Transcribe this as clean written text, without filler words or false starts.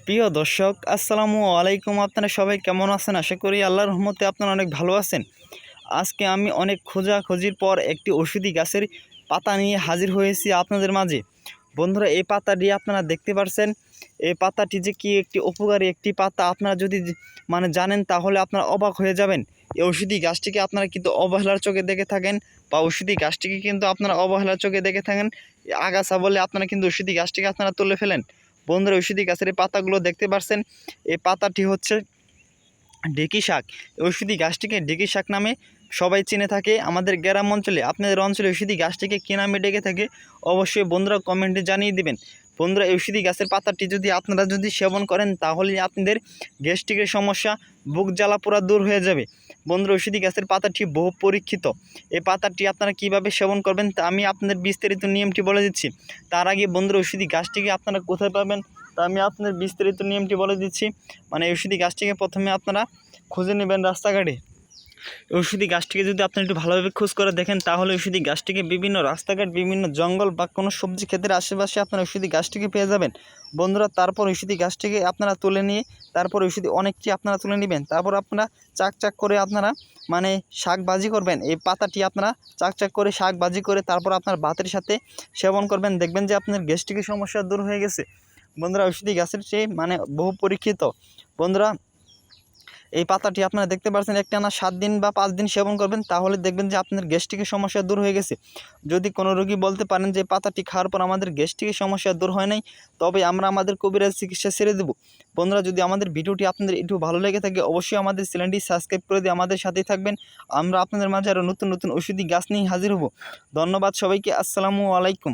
প্রিয় দর্শক আসসালামু আলাইকুম। আপনারা সবাই কেমন আছেন? আশা করি আল্লাহর রহমতে আপনারা অনেক ভালো আছেন। আজকে আমি অনেক খোঁজাখুঁজির পর একটি ওষুধি গাছের পাতা নিয়ে হাজির হয়েছি আপনাদের মাঝে। বন্ধুরা, এই পাতাটি আপনারা দেখতে পাচ্ছেন। এই পাতাটি যে কি একটি উপকারী একটি পাতা, আপনারা যদি জানেন তাহলে আপনারা অবাক হয়ে যাবেন। এই ওষুধি গাছটিকে আপনারা কিন্তু অবহেলার চোখে দেখে থাকেন, বা ওষুধি গাছটিকে কিন্তু আপনারা অবহেলার চোখে দেখে থাকেন। আগাছা বলে আপনারা কিন্তু ওষুধি গাছটিকে আপনারা তুলে ফেলেন। বন্ধুরা, ঔষধি গাছের এই পাতাগুলো দেখতে পাচ্ছেন। এই পাতাটি হচ্ছে ঢেঁকি শাক। ঔষধি গাছটিকে ঢেঁকি শাক নামে সবাই চিনে থাকে আমাদের গ্রাম অঞ্চলে। আপনাদের অঞ্চলে ঔষধি গাছটিকে কী নামে ডেকে থাকে অবশ্যই বন্ধুরা কমেন্টে জানিয়ে দিবেন। বন্ধুরা, ঔষধি গাছের পাতাটি আপনারা যদি সেবন করেন তাহলে আপনাদের গ্যাস্ট্রিকের সমস্যা, বুক জ্বালা পোড়া দূর হয়ে যাবে। বন্ধুরা, ঔষধি গাছের পাতাটি বহু পরীক্ষিত। এই পাতাটি আপনারা কিভাবে সেবন করবেন তা আমি আপনাদের বিস্তারিত নিয়মটি বলে দিচ্ছি। তার আগে বন্ধুরা, ঔষধি গাছটিকে আপনারা কোথায় পাবেন তা আমি আপনাদের বিস্তারিত নিয়মটি বলে দিচ্ছি। ঔষধি গাছটিকে প্রথমে আপনারা খুঁজে নেবেন রাস্তাঘাটে। ঔষধি গাছটিকে যদি আপনি একটু ভালোভাবে খোঁজ করে দেখেন তাহলে ঔষধি গাছটিকে বিভিন্ন রাস্তাঘাট, বিভিন্ন জঙ্গল বা কোনো সবজি ক্ষেতের আশেপাশে আপনারা ঔষধি গাছটিকে পেয়ে যাবেন। বন্ধুরা, তারপর ঔষধি গাছটিকে আপনারা তুলে নিয়ে তারপর ঔষধি অনেকটি আপনারা তুলে নেবেন। তারপর আপনারা চাক করে আপনারা শাক ভাজি করবেন। এই পাতাটি আপনারা চাক করে শাক ভাজি করে তারপর আপনার ভাতের সাথে সেবন করবেন। দেখবেন যে আপনার গ্যাস্ট্রিকের সমস্যা দূর হয়ে গেছে। বন্ধুরা, ঔষধি গাছের চেয়ে বহু পরীক্ষিত। বন্ধুরা, এই পাতাটি আপনারা দেখতে পাচ্ছেন একটানা 7 দিন বা 5 দিন সেবন করবেন তাহলে দেখবেন যে আপনার গ্যাস্ট্রিকের সমস্যা দূর হয়ে গেছে। যদি কোনো রোগী বলতে পারেন যে পাতাটি খাওয়ার পর আমাদের গ্যাস্ট্রিকের সমস্যা দূর হয় নাই, তবে আমরা আমাদের কবিরাজ চিকিৎসা ছেড়ে দেব। বন্ধুরা, যদি আমাদের ভিডিওটি আপনাদের একটু ভালো লেগে থাকে অবশ্যই আমাদের চ্যানেলটি সাবস্ক্রাইব করে দিয়ে আমাদের সাথেই থাকবেন। আমরা আপনাদের মাঝে আরও নতুন নতুন ওষুধি গাছ নিয়ে হাজির হব। ধন্যবাদ সবাইকে। আসসালামু আলাইকুম।